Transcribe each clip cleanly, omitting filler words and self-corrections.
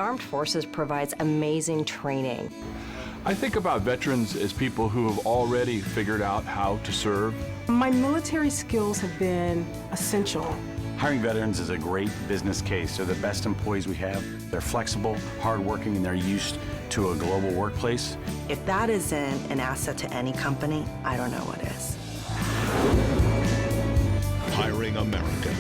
Armed Forces provides amazing training. I think about veterans as people who have already figured out how to serve. My military skills have been essential. Hiring veterans is a great business case. They're the best employees we have. They're flexible, hardworking, and they're used to a global workplace. If that isn't an asset to any company, I don't know what is. Hiring America,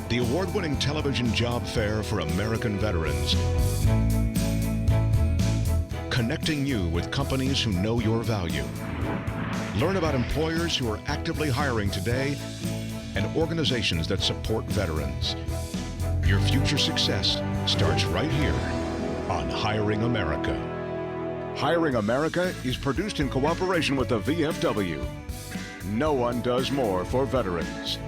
the award-winning television job fair for American veterans. Connecting you with companies who know your value. Learn about employers who are actively hiring today and organizations that support veterans. Your future success starts right here on Hiring America. Hiring America is produced in cooperation with the VFW. No one does more for veterans.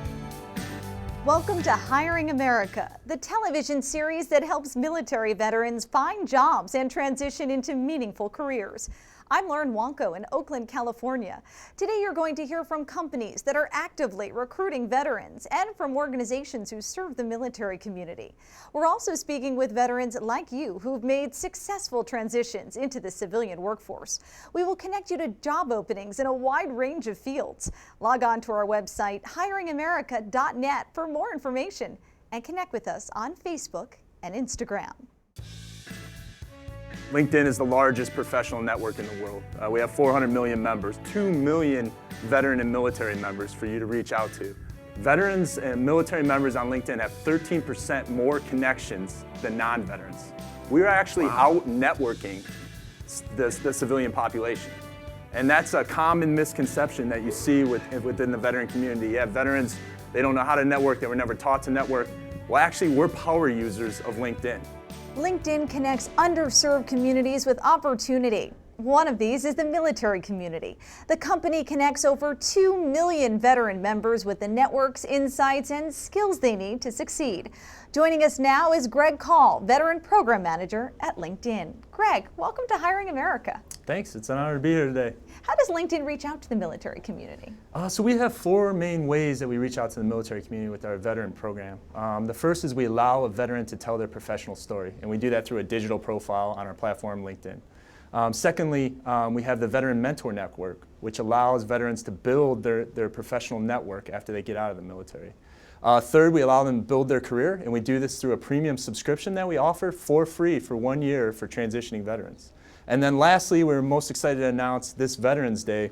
Welcome to Hiring America, the television series that helps military veterans find jobs and transition into meaningful careers. I'm Lauren Wanko in Oakland, California. Today you're going to hear from companies that are actively recruiting veterans and from organizations who serve the military community. We're also speaking with veterans like you who've made successful transitions into the civilian workforce. We will connect you to job openings in a wide range of fields. Log on to our website, hiringamerica.net, for more information and connect with us on Facebook and Instagram. LinkedIn is the largest professional network in the world. We have 400 million members, 2 million veteran and military members for you to reach out to. Veterans and military members on LinkedIn have 13% more connections than non-veterans. We are actually out networking the civilian population. And that's a common misconception that you see within the veteran community. You have veterans, they don't know how to network, they were never taught to network. Well, actually, we're power users of LinkedIn. LinkedIn connects underserved communities with opportunity. One of these is the military community. The company connects over 2 million veteran members with the networks, insights, and skills they need to succeed. Joining us now is Greg Call, Veteran Program Manager at LinkedIn. Greg, welcome to Hiring America. Thanks, it's an honor to be here today. How does LinkedIn reach out to the military community? So we have 4 main ways that we reach out to the military community with our veteran program. The first is we allow a veteran to tell their professional story, and we do that through a digital profile on our platform, LinkedIn. Secondly, we have the Veteran Mentor Network, which allows veterans to build their professional network after they get out of the military. Third, we allow them to build their career, and we do this through a premium subscription that we offer for free for 1 year for transitioning veterans. And then lastly, we're most excited to announce this Veterans Day,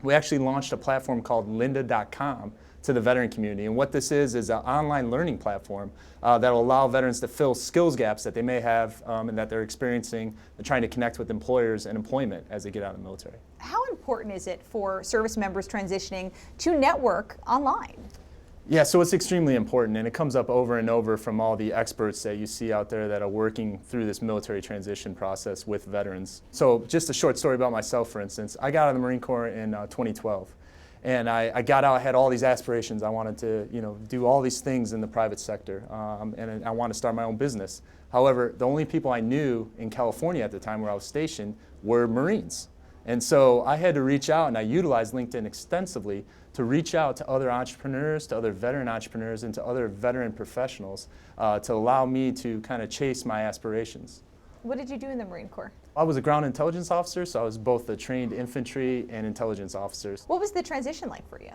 we actually launched a platform called lynda.com to the veteran community. And what this is an online learning platform that will allow veterans to fill skills gaps that they may have and that they're experiencing and trying to connect with employers and employment as they get out of the military. How important is it for service members transitioning to network online? Yeah, so it's extremely important, and it comes up over and over from all the experts that you see out there that are working through this military transition process with veterans. So just a short story about myself, for instance. I got out of the Marine Corps in 2012, and I got out, I had all these aspirations. I wanted to do all these things in the private sector, and I wanted to start my own business. However, the only people I knew in California at the time where I was stationed were Marines. And so I had to reach out, and I utilized LinkedIn extensively to reach out to other entrepreneurs, to other veteran entrepreneurs, and to other veteran professionals to allow me to kind of chase my aspirations. What did you do in the Marine Corps? I was a ground intelligence officer, so I was both a trained infantry and intelligence officer. What was the transition like for you?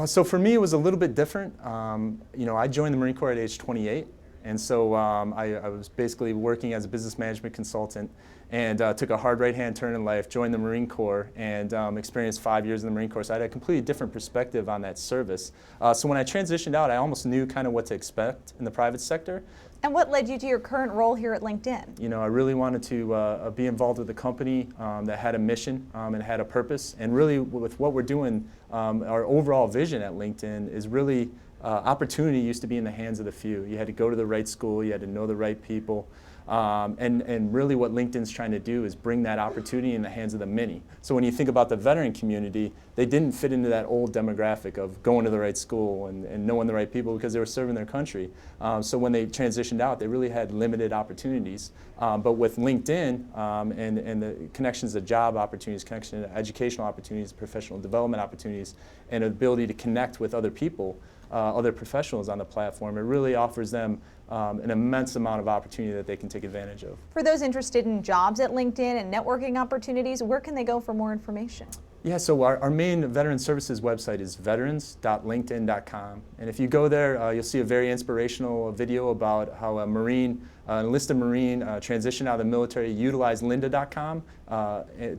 So for me, it was a little bit different. I joined the Marine Corps at age 28. And so I was basically working as a business management consultant and took a hard right-hand turn in life, joined the Marine Corps, and experienced 5 years in the Marine Corps. So I had a completely different perspective on that service. So when I transitioned out, I almost knew kind of what to expect in the private sector. And what led you to your current role here at LinkedIn? I really wanted to be involved with a company that had a mission and had a purpose. And really, with what we're doing, our overall vision at LinkedIn is really opportunity used to be in the hands of the few. You had to go to the right school, you had to know the right people, and really what LinkedIn's trying to do is bring that opportunity in the hands of the many. So when you think about the veteran community, they didn't fit into that old demographic of going to the right school and knowing the right people because they were serving their country. So when they transitioned out, they really had limited opportunities. But with LinkedIn and the connections to job opportunities, connection to educational opportunities, professional development opportunities, and ability to connect with other people, other professionals on the platform, it really offers them an immense amount of opportunity that they can take advantage of. For those interested in jobs at LinkedIn and networking opportunities, where can they go for more information? Yeah, so our main veteran services website is veterans.linkedin.com. And if you go there, you'll see a very inspirational video about how an enlisted Marine transitioned out of the military, utilized lynda.com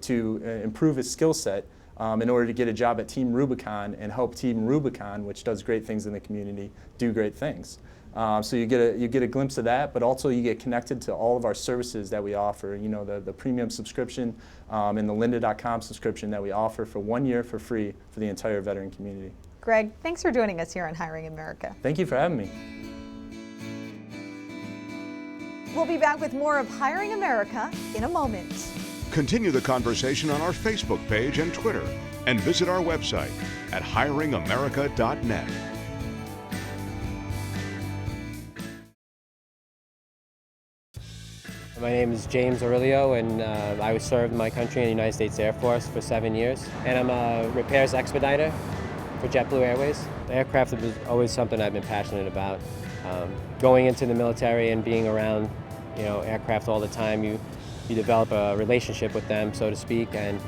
to improve his skill set in order to get a job at Team Rubicon and help Team Rubicon, which does great things in the community, do great things. So you get a glimpse of that, but also you get connected to all of our services that we offer. You know, the premium subscription and the lynda.com subscription that we offer for 1 year for free for the entire veteran community. Greg, thanks for joining us here on Hiring America. Thank you for having me. We'll be back with more of Hiring America in a moment. Continue the conversation on our Facebook page and Twitter, and visit our website at hiringamerica.net. My name is James Aurelio, and I served my country in the United States Air Force for 7 years. And I'm a repairs expediter for JetBlue Airways. Aircraft was always something I've been passionate about. Going into the military and being around, aircraft all the time, you develop a relationship with them, so to speak, and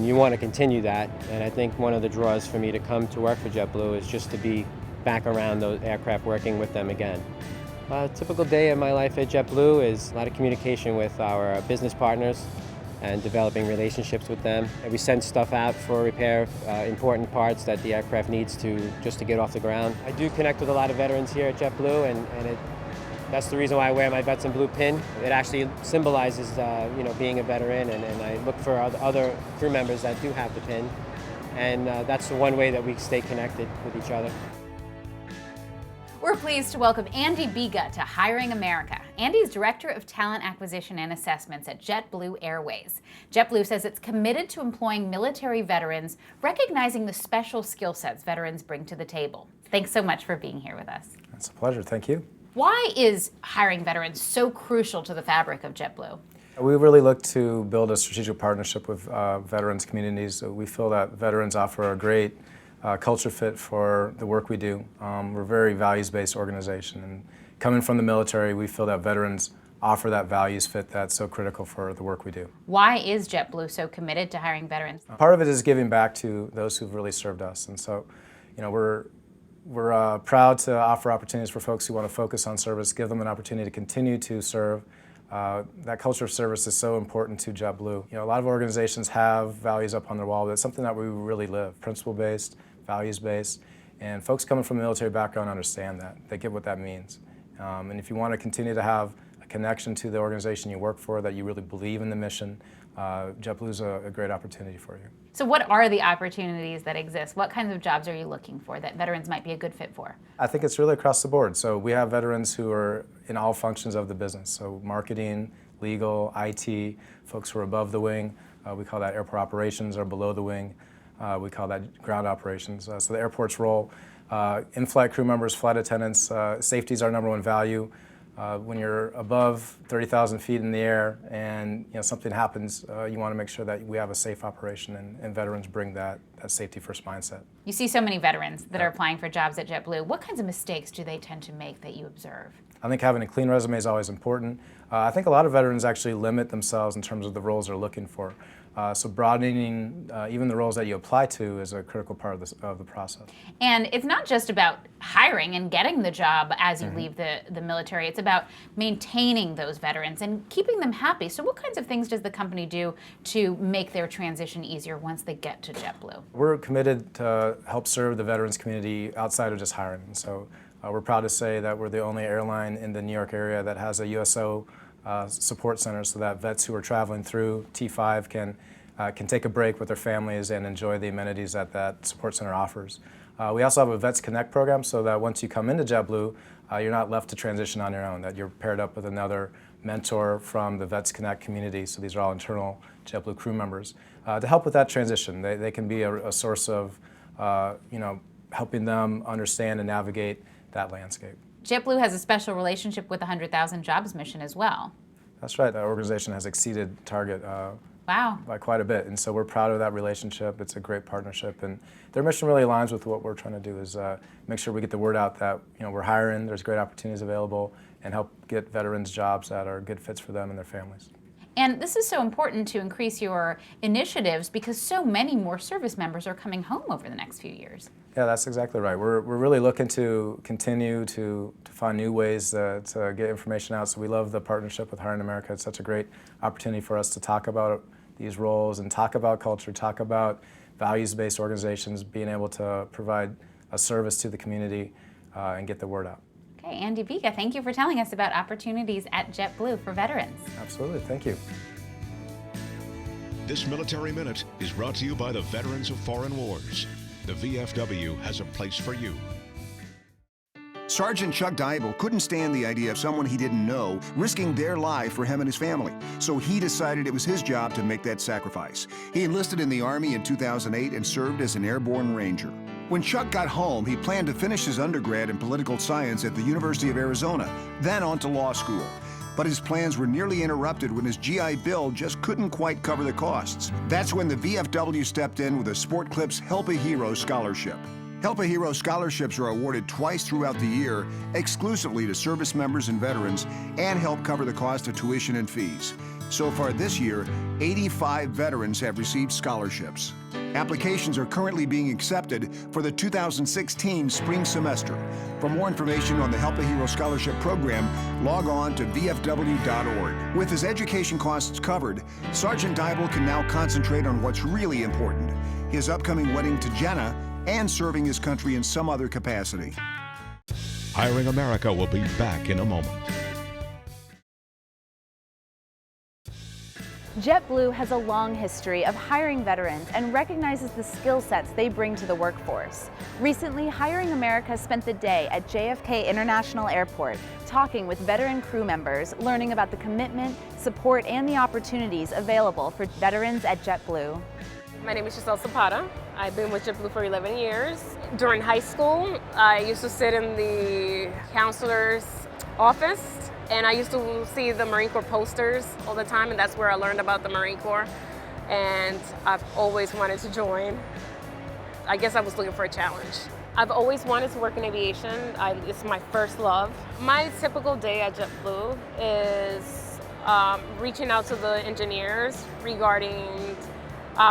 you want to continue that. And I think one of the draws for me to come to work for JetBlue is just to be back around those aircraft, working with them again. A typical day of my life at JetBlue is a lot of communication with our business partners and developing relationships with them. And we send stuff out for repair, important parts that the aircraft needs just to get off the ground. I do connect with a lot of veterans here at JetBlue, and that's the reason why I wear my Vets in Blue pin. It actually symbolizes being a veteran, and I look for other crew members that do have the pin. And that's the one way that we stay connected with each other. We're pleased to welcome Andy Biga to Hiring America. Andy's Director of Talent Acquisition and Assessments at JetBlue Airways. JetBlue says it's committed to employing military veterans, recognizing the special skill sets veterans bring to the table. Thanks so much for being here with us. It's a pleasure, thank you. Why is hiring veterans so crucial to the fabric of JetBlue? We really look to build a strategic partnership with veterans communities. We feel that veterans offer a great culture fit for the work we do. We're a very values-based organization, and coming from the military, we feel that veterans offer that values fit that's so critical for the work we do. Why is JetBlue so committed to hiring veterans? Part of it is giving back to those who've really served us, and so, we're proud to offer opportunities for folks who want to focus on service, give them an opportunity to continue to serve. That culture of service is so important to JetBlue. A lot of organizations have values up on their wall, but it's something that we really live, principle-based, values-based, and folks coming from a military background understand that. They get what that means. And if you want to continue to have a connection to the organization you work for, that you really believe in the mission, JetBlue's a great opportunity for you. So what are the opportunities that exist? What kinds of jobs are you looking for that veterans might be a good fit for? I think it's really across the board. So we have veterans who are in all functions of the business. So marketing, legal, IT, folks who are above the wing. We call that airport operations, or below the wing. We call that ground operations. So the airport's role, in-flight crew members, flight attendants, safety is our #1 value. When you're above 30,000 feet in the air and something happens, you want to make sure that we have a safe operation, and veterans bring that safety first mindset. You see so many veterans that are applying for jobs at JetBlue. What kinds of mistakes do they tend to make that you observe? I think having a clean resume is always important. I think a lot of veterans actually limit themselves in terms of the roles they're looking for. So broadening even the roles that you apply to is a critical part of the process. And it's not just about hiring and getting the job as you leave the military. It's about maintaining those veterans and keeping them happy. So what kinds of things does the company do to make their transition easier once they get to JetBlue? We're committed to help serve the veterans community outside of just hiring. So we're proud to say that we're the only airline in the New York area that has a USO support center, so that vets who are traveling through T5 can take a break with their families and enjoy the amenities that support center offers. We also have a Vets Connect program, so that once you come into JetBlue, you're not left to transition on your own, that you're paired up with another mentor from the Vets Connect community. So these are all internal JetBlue crew members to help with that transition. They can be a source of helping them understand and navigate that landscape. JetBlue has a special relationship with the 100,000 Jobs mission as well. That's right. Our organization has exceeded target. Wow. by quite a bit. And so we're proud of that relationship. It's a great partnership, and their mission really aligns with what we're trying to do, is make sure we get the word out that we're hiring, there's great opportunities available, and help get veterans jobs that are good fits for them and their families. And this is so important to increase your initiatives because so many more service members are coming home over the next few years. Yeah, that's exactly right. We're really looking to continue to find new ways to get information out. So we love the partnership with Hiring America. It's such a great opportunity for us to talk about these roles and talk about culture, talk about values-based organizations, being able to provide a service to the community and get the word out. Okay, Andy Biga, thank you for telling us about opportunities at JetBlue for veterans. Absolutely, thank you. This Military Minute is brought to you by the Veterans of Foreign Wars. The VFW has a place for you. Sergeant Chuck Dybel couldn't stand the idea of someone he didn't know risking their life for him and his family, so he decided it was his job to make that sacrifice. He enlisted in the Army in 2008 and served as an airborne ranger. When Chuck got home, he planned to finish his undergrad in political science at the University of Arizona, then on to law school. But his plans were nearly interrupted when his GI Bill just couldn't quite cover the costs. That's when the VFW stepped in with a Sport Clips Help a Hero scholarship. Help a Hero scholarships are awarded twice throughout the year, exclusively to service members and veterans, and help cover the cost of tuition and fees. So far this year, 85 veterans have received scholarships. Applications are currently being accepted for the 2016 spring semester. For more information on the Help a Hero Scholarship Program, log on to vfw.org. With his education costs covered, Sergeant Dybel can now concentrate on what's really important, his upcoming wedding to Jenna and serving his country in some other capacity. Hiring America will be back in a moment. JetBlue has a long history of hiring veterans and recognizes the skill sets they bring to the workforce. Recently, Hiring America spent the day at JFK International Airport talking with veteran crew members, learning about the commitment, support, and the opportunities available for veterans at JetBlue. My name is Giselle Zapata. I've been with JetBlue for 11 years. During high school, I used to sit in the counselor's office, and I used to see the Marine Corps posters all the time, and that's where I learned about the Marine Corps. And I've always wanted to join. I guess I was looking for a challenge. I've always wanted to work in aviation. It's my first love. My typical day at JetBlue is reaching out to the engineers regarding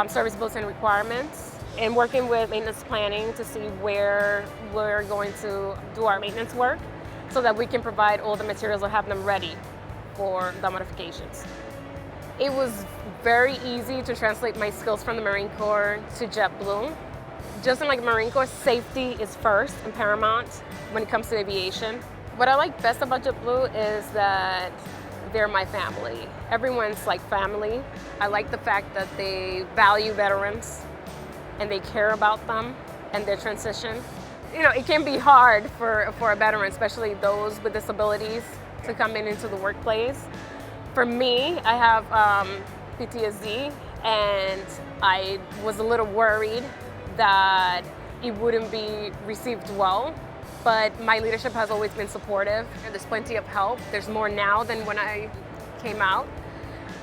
service bulletin requirements and working with maintenance planning to see where we're going to do our maintenance work, so that we can provide all the materials or have them ready for the modifications. It was very easy to translate my skills from the Marine Corps to JetBlue. Just like Marine Corps, safety is first and paramount when it comes to aviation. What I like best about JetBlue is that they're my family. Everyone's like family. I like the fact that they value veterans and they care about them and their transition. You know, it can be hard for a veteran, especially those with disabilities, to come into the workplace. For me, I have PTSD, and I was a little worried that it wouldn't be received well, but my leadership has always been supportive. There's plenty of help. There's more now than when I came out.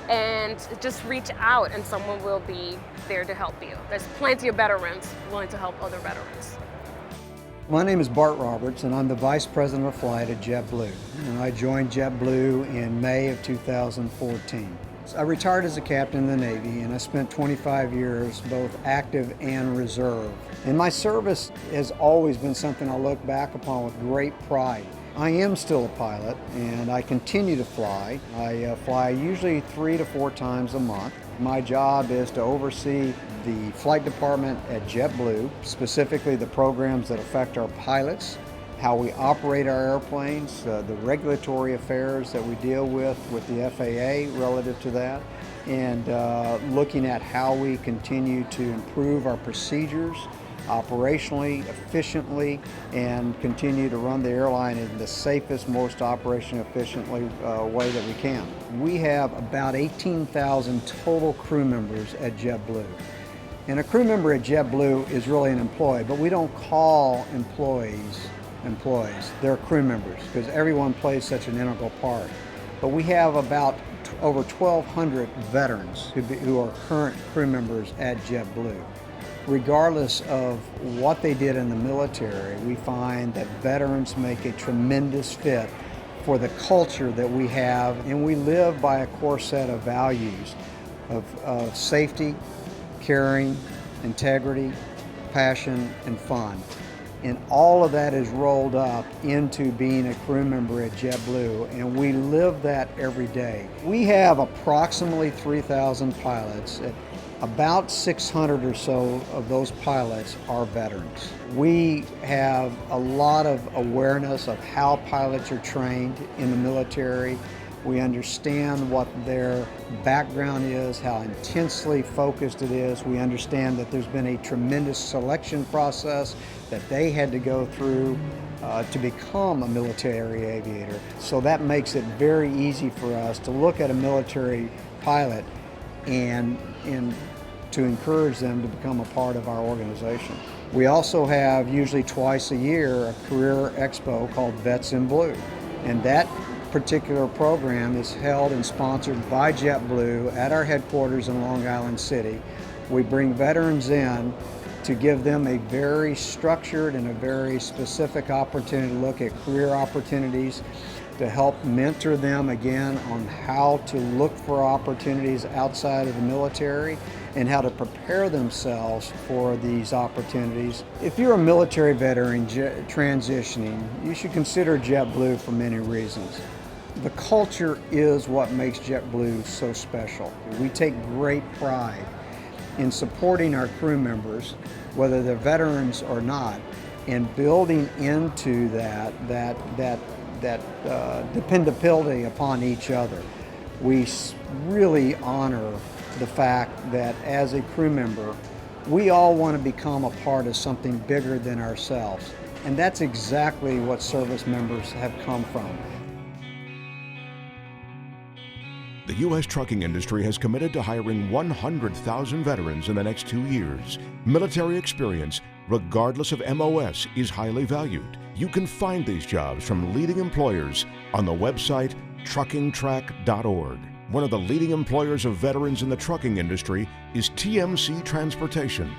And just reach out and someone will be there to help you. There's plenty of veterans willing to help other veterans. My name is Bart Roberts, and I'm the Vice President of Flight at JetBlue. And I joined JetBlue in May of 2014. I retired as a captain in the Navy, and I spent 25 years both active and reserve. And my service has always been something I look back upon with great pride. I am still a pilot, and I continue to fly. I fly usually 3 to 4 times a month. My job is to oversee the flight department at JetBlue, specifically the programs that affect our pilots, how we operate our airplanes, the regulatory affairs that we deal with the FAA relative to that, and looking at how we continue to improve our procedures operationally, efficiently, and continue to run the airline in the safest, most operationally efficiently way that we can. We have about 18,000 total crew members at JetBlue. And a crew member at JetBlue is really an employee, but we don't call employees. They're crew members because everyone plays such an integral part. But we have about over 1,200 veterans who are current crew members at JetBlue. Regardless of what they did in the military, we find that veterans make a tremendous fit for the culture that we have, and we live by a core set of values of safety, caring, integrity, passion, and fun. And all of that is rolled up into being a crew member at JetBlue, and we live that every day. We have approximately 3,000 pilots. About 600 or so of those pilots are veterans. We have a lot of awareness of how pilots are trained in the military. We understand what their background is, how intensely focused it is. We understand that there's been a tremendous selection process that they had to go through to become a military aviator. So that makes it very easy for us to look at a military pilot and to encourage them to become a part of our organization. We also have, usually twice a year, a career expo called Vets in Blue. And that particular program is held and sponsored by JetBlue at our headquarters in Long Island City. We bring veterans in to give them a very structured and a very specific opportunity to look at career opportunities, to help mentor them again on how to look for opportunities outside of the military and how to prepare themselves for these opportunities. If you're a military veteran transitioning, you should consider JetBlue for many reasons. The culture is what makes JetBlue so special. We take great pride in supporting our crew members, whether they're veterans or not, and building into that dependability upon each other. We really honor the fact that as a crew member, we all want to become a part of something bigger than ourselves. And that's exactly what service members have come from. The U.S. trucking industry has committed to hiring 100,000 veterans in the next 2 years. Military experience, regardless of MOS, is highly valued. You can find these jobs from leading employers on the website truckingtrack.org. One of the leading employers of veterans in the trucking industry is TMC Transportation.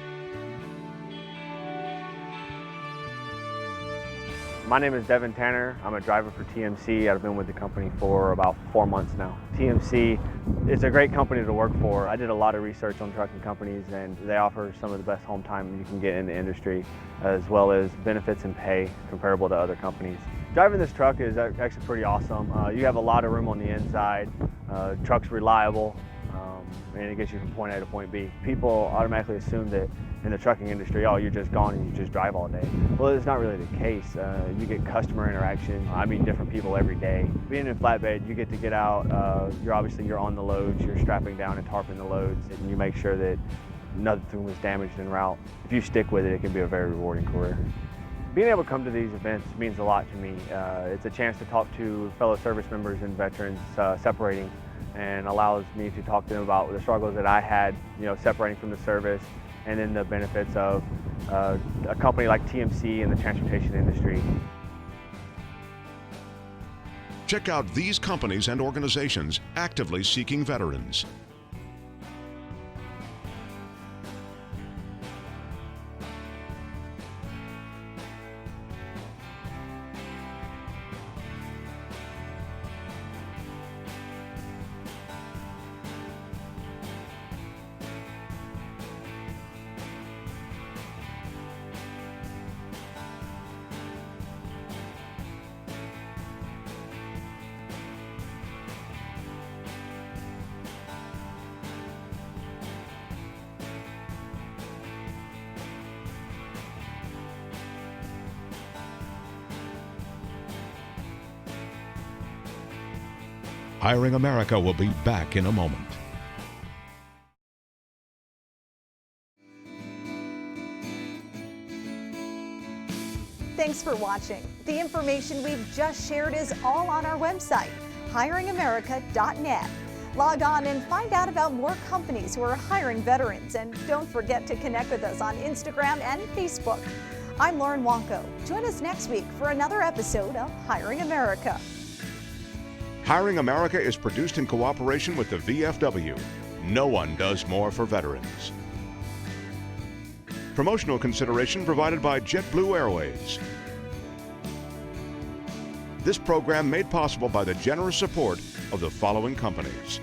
My name is Devin Tanner. I'm a driver for TMC. I've been with the company for about 4 months now. TMC is a great company to work for. I did a lot of research on trucking companies, and they offer some of the best home time you can get in the industry, as well as benefits and pay comparable to other companies. Driving this truck is actually pretty awesome. You have a lot of room on the inside. Truck's reliable, and it gets you from point A to point B. People automatically assume that in the trucking industry, oh, you're just gone and you just drive all day. Well, it's not really the case. You get customer interaction. I meet different people every day. Being in flatbed, you get to get out. You're on the loads. You're strapping down and tarping the loads, and you make sure that nothing was damaged en route. If you stick with it, it can be a very rewarding career. Being able to come to these events means a lot to me. It's a chance to talk to fellow service members and veterans separating, and allows me to talk to them about the struggles that I had, separating from the service, and then the benefits of a company like TMC in the transportation industry. Check out these companies and organizations actively seeking veterans. Hiring America will be back in a moment. Thanks for watching. The information we've just shared is all on our website, hiringamerica.net. Log on and find out about more companies who are hiring veterans. And don't forget to connect with us on Instagram and Facebook. I'm Lauren Wanko. Join us next week for another episode of Hiring America. Hiring America is produced in cooperation with the VFW. No one does more for veterans. Promotional consideration provided by JetBlue Airways. This program made possible by the generous support of the following companies: